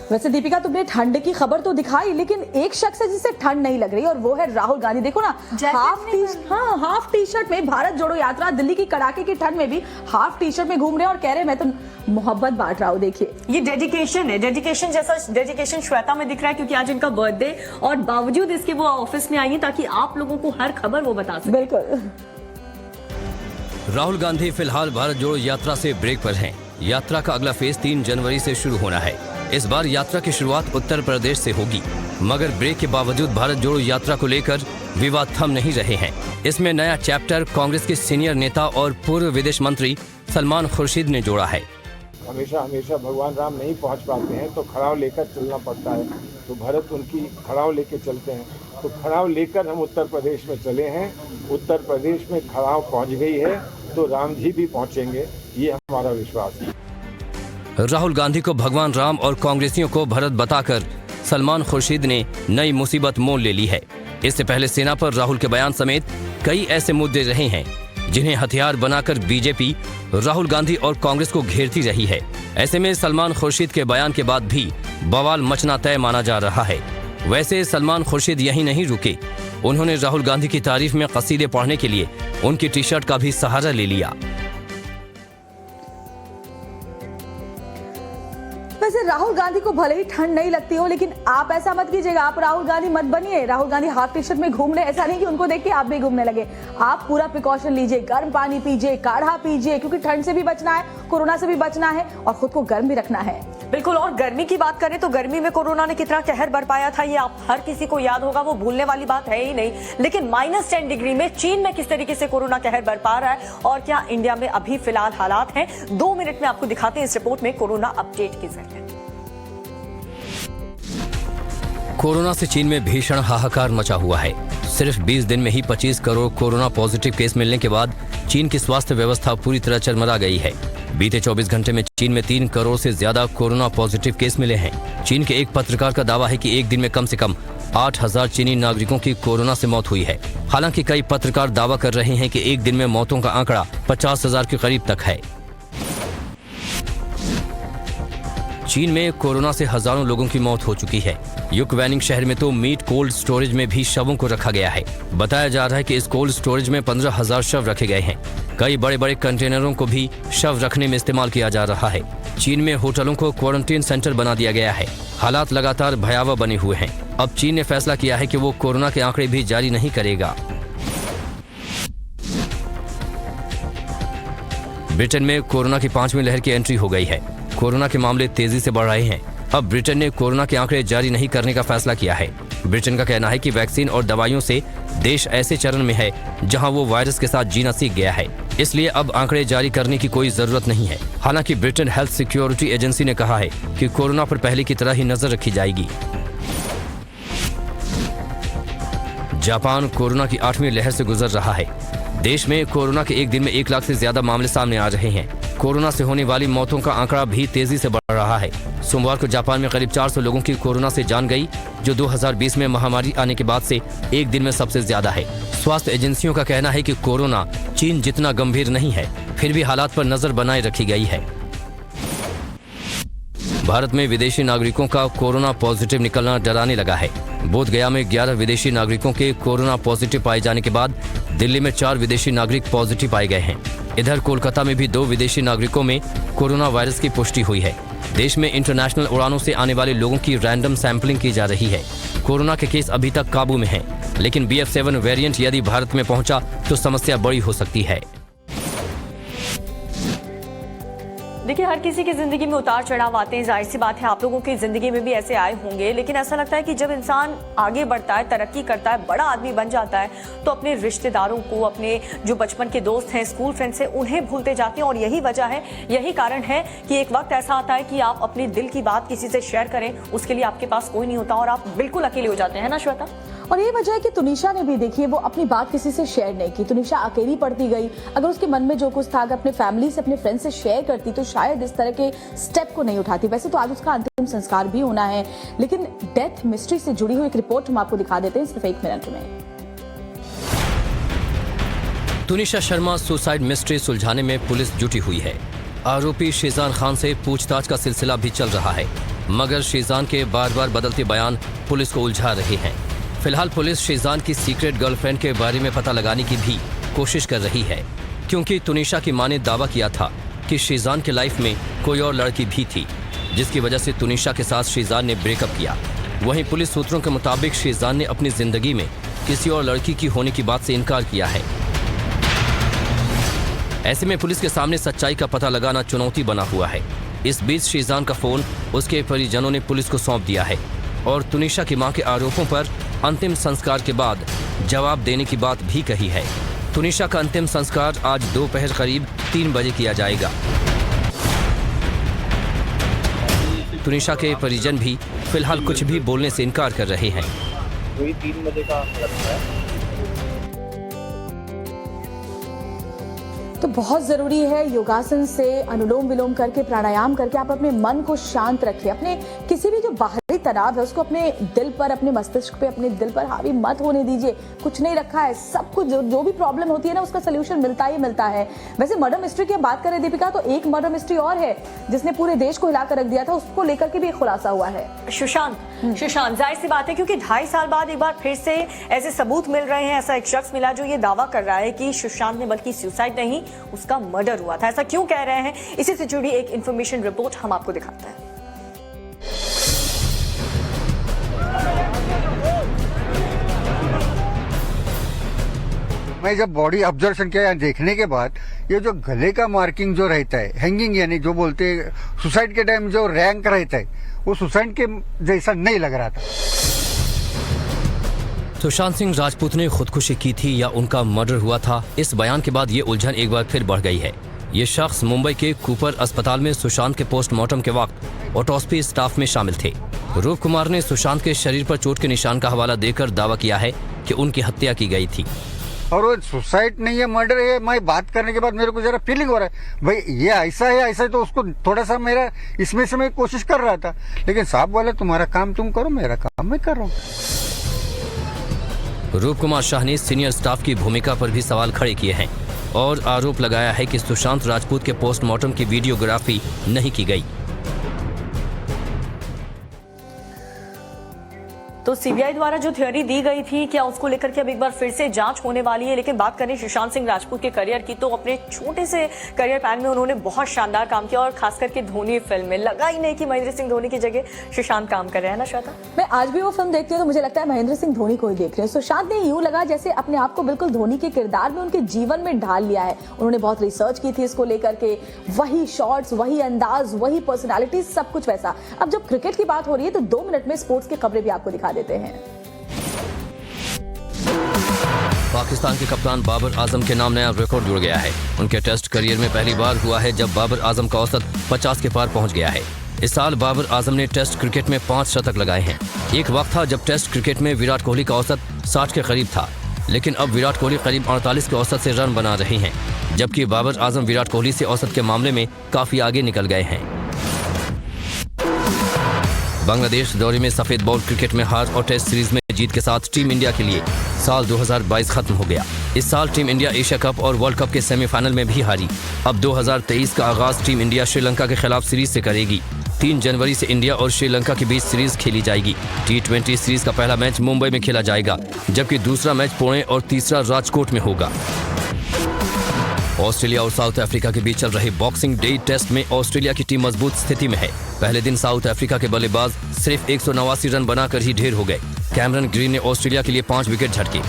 वैसे दीपिका, तुमने ठंड की खबर तो दिखाई, लेकिन एक शख्स है जिसे ठंड नहीं लग रही और वो है राहुल गांधी। देखो ना, हाफ टी शर्ट में भारत जोड़ो यात्रा, दिल्ली की कड़ाके की ठंड में भी हाफ टी शर्ट में घूम रहे हैं और कह रहे हैं मैं तो मोहब्बत बांट रहा हूँ। देखिए, ये डेडिकेशन है। डेडिकेशन जैसा डेडिकेशन श्वेता में दिख रहा है, क्योंकि आज इनका बर्थडे और बावजूद इसके वो ऑफिस में आई है ताकि आप लोगों को हर खबर वो बता सके। बिल्कुल। राहुल गांधी फिलहाल भारत जोड़ो यात्रा से ब्रेक पर हैं। यात्रा का अगला फेज 3 जनवरी से शुरू होना है। इस बार यात्रा की शुरुआत उत्तर प्रदेश से होगी, मगर ब्रेक के बावजूद भारत जोड़ो यात्रा को लेकर विवाद थम नहीं रहे हैं। इसमें नया चैप्टर कांग्रेस के सीनियर नेता और पूर्व विदेश मंत्री सलमान खुर्शीद ने जोड़ा है। हमेशा भगवान राम नहीं पहुंच पाते हैं तो खड़ाव लेकर चलना पड़ता है, तो भरत उनकी खड़ाव लेकर चलते हैं, तो खड़ाव लेकर हम उत्तर प्रदेश में चले हैं। उत्तर प्रदेश में खड़ाव पहुंच गई है तो राम जी भी पहुंचेंगे, ये हमारा विश्वास है। राहुल गांधी को भगवान राम और कांग्रेसियों को भरत बताकर सलमान खुर्शीद ने नई मुसीबत मोल ले ली है। इससे पहले सेना पर राहुल के बयान समेत कई ऐसे मुद्दे रहे हैं जिन्हें हथियार बनाकर बीजेपी राहुल गांधी और कांग्रेस को घेरती रही है। ऐसे में सलमान खुर्शीद के बयान के बाद भी बवाल मचना तय माना जा रहा है। वैसे सलमान खुर्शीद यहीं नहीं रुके, उन्होंने राहुल गांधी की तारीफ में कसीदे पढ़ने के लिए उनकी टी शर्ट का भी सहारा ले लिया। वैसे राहुल गांधी को भले ही ठंड नहीं लगती हो, लेकिन आप ऐसा मत कीजिएगा, आप राहुल गांधी मत बनिए। Rahul Gandhi half T shirt में घूम रहे, ऐसा नहीं कि उनको देख के आप भी घूमने लगे। आप पूरा प्रिकॉशन लीजिए, गर्म पानी पीजिए, काढ़ा पीजिए, क्योंकि ठंड से भी बचना है, कोरोना से भी बचना है और खुद को गर्म भी रखना है। बिल्कुल। और गर्मी की बात करें तो गर्मी में कोरोना ने कितना कहर बरपाया था, ये आप हर किसी को याद होगा, वो भूलने वाली बात है ही नहीं। लेकिन -10 डिग्री में चीन में किस तरीके से कोरोना कहर बरपा रहा है और क्या इंडिया में अभी फिलहाल हालात हैं, 2 मिनट में आपको दिखाते हैं इस रिपोर्ट में कोरोना अपडेट के जरिए। कोरोना से चीन में भीषण हाहाकार मचा हुआ है। सिर्फ 20 दिन में ही 25 करोड़ कोरोना पॉजिटिव केस मिलने के बाद चीन की स्वास्थ्य व्यवस्था पूरी तरह चरमरा गई है। बीते 24 घंटे में चीन में 3 करोड़ से ज्यादा कोरोना पॉजिटिव केस मिले हैं। चीन के एक पत्रकार का दावा है कि एक दिन में कम से कम 8,000 चीनी नागरिकों की कोरोना से मौत हुई है। हालांकि कई पत्रकार दावा कर रहे हैं कि एक दिन में मौतों का आंकड़ा 50,000 के करीब तक है। चीन में कोरोना से हजारों लोगों की मौत हो चुकी है। युक्वेनिंग शहर में तो मीट कोल्ड स्टोरेज में भी शवों को रखा गया है। बताया जा रहा है कि इस कोल्ड स्टोरेज में 15,000 शव रखे गए हैं। कई बड़े बड़े कंटेनरों को भी शव रखने में इस्तेमाल किया जा रहा है। चीन में होटलों को क्वारंटीन सेंटर बना दिया गया है। हालात लगातार भयावह बने हुए हैं। अब चीन ने फैसला किया है कि वो कोरोना के आंकड़े भी जारी नहीं करेगा। ब्रिटेन में कोरोना की 5वीं लहर की एंट्री हो गई है। कोरोना के मामले तेजी से बढ़ रहे हैं। अब ब्रिटेन ने कोरोना के आंकड़े जारी नहीं करने का फैसला किया है। ब्रिटेन का कहना है कि वैक्सीन और दवाइयों से देश ऐसे चरण में है जहां वो वायरस के साथ जीना सीख गया है, इसलिए अब आंकड़े जारी करने की कोई जरूरत नहीं है। हालांकि ब्रिटेन हेल्थ सिक्योरिटी एजेंसी ने कहा है कि कोरोना पर पहले की तरह ही नजर रखी जाएगी। जापान कोरोना की 8वीं लहर से गुजर रहा है। देश में कोरोना के एक दिन में 1 लाख से ज्यादा मामले सामने आ रहे हैं। कोरोना से होने वाली मौतों का आंकड़ा भी तेजी से बढ़ रहा है। सोमवार को जापान में करीब 400 लोगों की कोरोना से जान गई, जो 2020 में महामारी आने के बाद से एक दिन में सबसे ज्यादा है। स्वास्थ्य एजेंसियों का कहना है कि कोरोना चीन जितना गंभीर नहीं है, फिर भी हालात पर नजर बनाए रखी गई है। भारत में विदेशी नागरिकों का कोरोना पॉजिटिव निकलना डराने लगा है। बोधगया में 11 विदेशी नागरिकों के कोरोना पॉजिटिव पाए जाने के बाद दिल्ली में 4 विदेशी नागरिक पॉजिटिव पाए गए हैं। इधर कोलकाता में भी 2 विदेशी नागरिकों में कोरोना वायरस की पुष्टि हुई है। देश में इंटरनेशनल उड़ानों से आने वाले लोगों की रैंडम सैंपलिंग की जा रही है। कोरोना के केस अभी तक काबू में हैं, लेकिन BF7 वेरिएंट यदि भारत में पहुंचा तो समस्या बड़ी हो सकती है। देखिए, हर किसी की जिंदगी में उतार चढ़ाव आते हैं। जाहिर सी बात है आप लोगों की जिंदगी में भी ऐसे आए होंगे, लेकिन ऐसा लगता है कि जब इंसान आगे बढ़ता है, तरक्की करता है, बड़ा आदमी बन जाता है, तो अपने रिश्तेदारों को, अपने जो बचपन के दोस्त हैं, स्कूल फ्रेंड्स हैं, उन्हें भूलते जाते हैं। और यही वजह है, यही कारण है कि एक वक्त ऐसा आता है कि आप अपने दिल की बात किसी से शेयर करें, उसके लिए आपके पास कोई नहीं होता और आप बिल्कुल अकेले हो जाते हैं ना श्वेता। और ये वजह है कि तुनिशा ने भी देखिए वो अपनी बात किसी से शेयर नहीं की। तुनिशा अकेली पड़ती गई। अगर उसके मन में जो कुछ था, अगर अपने फैमिली से, अपने फ्रेंड से शेयर करती तो शायद इस तरह के स्टेप को नहीं उठाती। वैसे तो आज उसका अंतिम संस्कार भी होना है, लेकिन डेथ मिस्ट्री से जुड़ी हुई एक रिपोर्ट हम आपको दिखा देते हैं सिर्फ 1 मिनट में। तुनिशा शर्मा सुसाइड मिस्ट्री सुलझाने में पुलिस जुटी हुई है। आरोपी शीजान खान से पूछताछ का सिलसिला भी चल रहा है, मगर शीजान के बार बार बदलते बयान पुलिस को उलझा रहे हैं। फिलहाल पुलिस शीजान की सीक्रेट गर्लफ्रेंड के बारे में पता लगाने की भी कोशिश कर रही है, क्योंकि तुनिशा की मां ने दावा किया था कि शीजान के लाइफ में कोई और लड़की भी थी, जिसकी वजह से तुनिशा के साथ शीजान ने ब्रेकअप किया। वहीं पुलिस सूत्रों के मुताबिक शीजान ने अपनी जिंदगी में किसी और लड़की की होने की बात से इनकार किया है। ऐसे में पुलिस के सामने सच्चाई का पता लगाना चुनौती बना हुआ है। इस बीच शीजान का फोन उसके परिजनों ने पुलिस को सौंप दिया है और तुनिशा की मां के आरोपों पर अंतिम संस्कार के बाद जवाब देने की बात भी कही है। तुनिशा का अंतिम संस्कार आज दोपहर करीब 3 बजे किया जाएगा। तुनिशा के परिजन भी फिलहाल कुछ भी बोलने से इनकार कर रहे हैं। वही 3 बजे का है। तो बहुत जरूरी है योगासन से, अनुलोम विलोम करके, प्राणायाम करके आप अपने मन को शांत रखिए। अपने किसी भी जो बाहरी तनाव है उसको अपने दिल पर, अपने मस्तिष्क पे, अपने दिल पर हावी मत होने दीजिए। कुछ नहीं रखा है, सब कुछ जो भी प्रॉब्लम होती है ना उसका सोल्यूशन मिलता ही मिलता है। वैसे मर्डर मिस्ट्री की बात करें दीपिका, तो एक मर्डर मिस्ट्री और है जिसने पूरे देश को हिलाकर रख दिया था, उसको लेकर के भी एक खुलासा हुआ है। सुशांत, जाहिर सी बात है क्योंकि 2.5 साल बाद एक बार फिर से ऐसे सबूत मिल रहे हैं। ऐसा एक शख्स मिला जो ये दावा कर रहा है कि सुशांत ने बल्कि सुसाइड नहीं, उसका मर्डर हुआ था। ऐसा क्यों कह रहे हैं, इसी से जुड़ी एक इंफॉर्मेशन रिपोर्ट हम आपको दिखाते हैं। मैं जब बॉडी ऑब्जर्वेशन किया, देखने के बाद ये जो गले का मार्किंग जो रहता है, हैंगिंग यानी जो बोलते हैं सुसाइड के टाइम जो रैंक रहता है, वो सुसाइड के जैसा नहीं लग रहा था। सुशांत सिंह राजपूत ने खुदकुशी की थी या उनका मर्डर हुआ था, इस बयान के बाद ये उलझन एक बार फिर बढ़ गई है। ये शख्स मुंबई के कूपर अस्पताल में सुशांत के पोस्टमार्टम के वक्त ऑटोप्सी स्टाफ में शामिल थे। रूप कुमार ने सुशांत के शरीर पर चोट के निशान का हवाला देकर दावा किया है कि उनकी हत्या की गई थी। और वो सुसाइड नहीं है, मर्डर है। मैं बात करने के बाद मेरे को जरा फीलिंग हो रहा है भाई ये ऐसा है, तो उसको थोड़ा सा मेरा इसमें से मैं कोशिश कर रहा था, लेकिन साहब बोले तुम्हारा काम तुम करो, मेरा काम मैं कर रहा हूँ। रूप कुमार शाह ने सीनियर स्टाफ की भूमिका पर भी सवाल खड़े किए हैं और आरोप लगाया है कि सुशांत राजपूत के पोस्टमार्टम की वीडियोग्राफी नहीं की गई। सीबीआई द्वारा जो थ्योरी दी गई थी, क्या उसको लेकर के अब एक बार फिर से जांच होने वाली है? लेकिन बात करें सुशांत सिंह राजपूत के करियर की, तो अपने छोटे से करियर पैन में उन्होंने बहुत शानदार काम किया और खास करके धोनी फिल्म में लगा ही नहीं कि महेंद्र सिंह धोनी की जगह सुशांत काम कर रहे हैं ना श्वेता? मैं आज भी वो फिल्म देखती हूँ तो मुझे लगता है महेंद्र सिंह धोनी को ही देख रहे हैं। सुशांत ने यूं लगा जैसे अपने आप को बिल्कुल धोनी के किरदार में, उनके जीवन में ढाल लिया है। उन्होंने बहुत रिसर्च की थी इसको लेकर के, वही शॉट्स, वही अंदाज, वही पर्सनालिटी, सब कुछ वैसा। अब जब क्रिकेट की बात हो रही है तो 2 मिनट में स्पोर्ट्स की खबरें भी आपको दिखा देते हैं। पाकिस्तान के कप्तान बाबर आजम के नाम नया रिकॉर्ड जुड़ गया है। उनके टेस्ट करियर में पहली बार हुआ है जब बाबर आजम का औसत 50 के पार पहुंच गया है। इस साल बाबर आजम ने टेस्ट क्रिकेट में 5 शतक लगाए हैं। एक वक्त था जब टेस्ट क्रिकेट में विराट कोहली का औसत 60 के करीब था, लेकिन अब विराट कोहली करीब 48 के औसत से रन बना रहे हैं, जबकि बाबर आजम विराट कोहली से औसत के मामले में काफी आगे निकल गए हैं। बांग्लादेश दौरे में सफेद बॉल क्रिकेट में हार और टेस्ट सीरीज में जीत के साथ टीम इंडिया के लिए साल 2022 खत्म हो गया। इस साल टीम इंडिया एशिया कप और वर्ल्ड कप के सेमीफाइनल में भी हारी। अब 2023 का आगाज टीम इंडिया श्रीलंका के खिलाफ सीरीज से करेगी। 3 जनवरी से इंडिया और श्रीलंका के बीच सीरीज खेली जाएगी। T20 सीरीज का पहला मैच मुंबई में खेला जाएगा, जबकि दूसरा मैच पुणे और तीसरा राजकोट में होगा। ऑस्ट्रेलिया और साउथ अफ्रीका के बीच चल रहे बॉक्सिंग डे टेस्ट में ऑस्ट्रेलिया की टीम मजबूत स्थिति में है। पहले दिन साउथ अफ्रीका के बल्लेबाज सिर्फ 189 रन बनाकर ही ढेर हो गए। कैमरन ग्रीन ने ऑस्ट्रेलिया के लिए 5 विकेट झटके।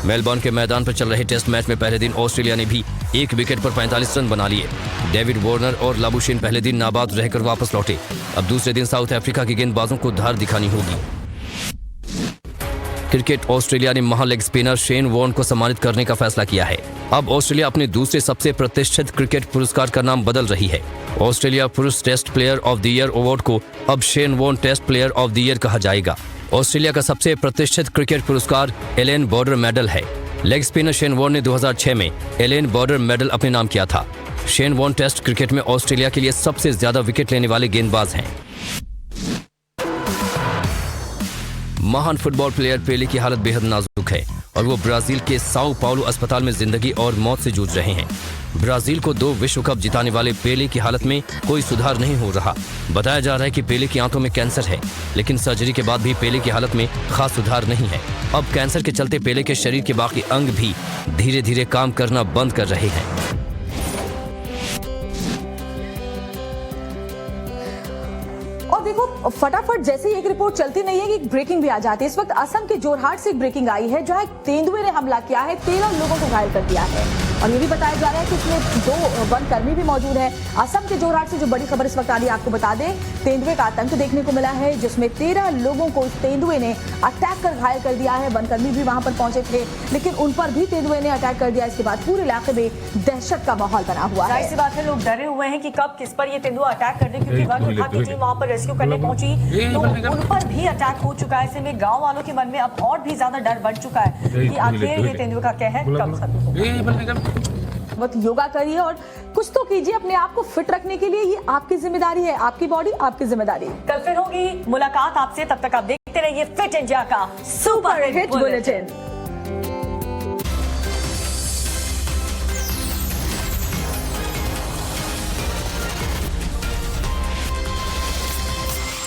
मेलबर्न के मैदान पर चल रहे टेस्ट मैच में पहले दिन ऑस्ट्रेलिया ने भी 1 विकेट पर 45 रन बना लिए। डेविड वार्नर और लाबुशेन पहले दिन नाबाद रहकर वापस लौटे। अब दूसरे दिन साउथ अफ्रीका के गेंदबाजों को धार दिखानी होगी। क्रिकेट ऑस्ट्रेलिया ने महा लेग स्पिनर शेन वॉर्न को सम्मानित करने का फैसला किया है। अब ऑस्ट्रेलिया अपने दूसरे सबसे प्रतिष्ठित क्रिकेट पुरस्कार का नाम बदल रही है। ऑस्ट्रेलिया पुरुष test player of the year award को अब Shane Warne test player of the year कहा जाएगा। ऑस्ट्रेलिया का सबसे प्रतिष्ठित क्रिकेट पुरस्कार एलेन बॉर्डर मेडल है। लेग स्पिनर शेन वॉर्न ने 2006 में एलेन बॉर्डर मेडल अपने नाम किया था। शेन वॉर्न टेस्ट क्रिकेट में ऑस्ट्रेलिया के लिए सबसे ज्यादा विकेट लेने वाले गेंदबाज हैं। महान फुटबॉल प्लेयर पेले की हालत बेहद नाजुक है और वो ब्राजील के साओ पाउलो अस्पताल में जिंदगी और मौत से जूझ रहे हैं। ब्राजील को 2 विश्व कप जिताने वाले पेले की हालत में कोई सुधार नहीं हो रहा। बताया जा रहा है कि पेले की आंतों में कैंसर है, लेकिन सर्जरी के बाद भी पेले की हालत में खास सुधार नहीं है। अब कैंसर के चलते पेले के शरीर के बाकी अंग भी धीरे धीरे काम करना बंद कर रहे हैं। देखो फटाफट जैसे ही एक रिपोर्ट चलती नहीं है कि ब्रेकिंग भी आ जाती है। इस वक्त असम के जोरहाट से एक ब्रेकिंग आई है जहां एक तेंदुए ने हमला किया है, 13 लोगों को घायल कर दिया है और ये भी बताया जा रहा है कि इसमें 2 वनकर्मी भी मौजूद हैं। असम के जोरहाट से जो बड़ी खबर इस वक्त आ रही है आपको बता दें, तेंदुए का आतंक देखने को मिला है जिसमें 13 लोगों को इस तेंदुए ने अटैक कर घायल कर दिया है। वनकर्मी भी वहां पर पहुंचे थे, लेकिन उन पर भी तेंदुए ने अटैक कर दिया। इसके बाद पूरे इलाके में दहशत का माहौल बना हुआ है। ऐसी बात है, लोग डरे हुए हैं कि कब किस पर ये तेंदुआ अटैक कर दे, क्योंकि वन विभाग की टीम वहां पर रेस्क्यू करने पहुंची तो उन पर भी अटैक हो चुका है। ऐसे में गांव वालों के मन में अब और भी ज्यादा डर बढ़ चुका है कि आखिर ये तेंदुए का कहर कब खत्म होगा। बहुत योगा करिए और कुछ तो कीजिए अपने आप को फिट रखने के लिए। ये आपकी जिम्मेदारी है, आपकी बॉडी आपकी जिम्मेदारी। कल फिर होगी मुलाकात आपसे, तब तक आप देखते रहिए फिट इंडिया का सुपर हिट बुलेटिन।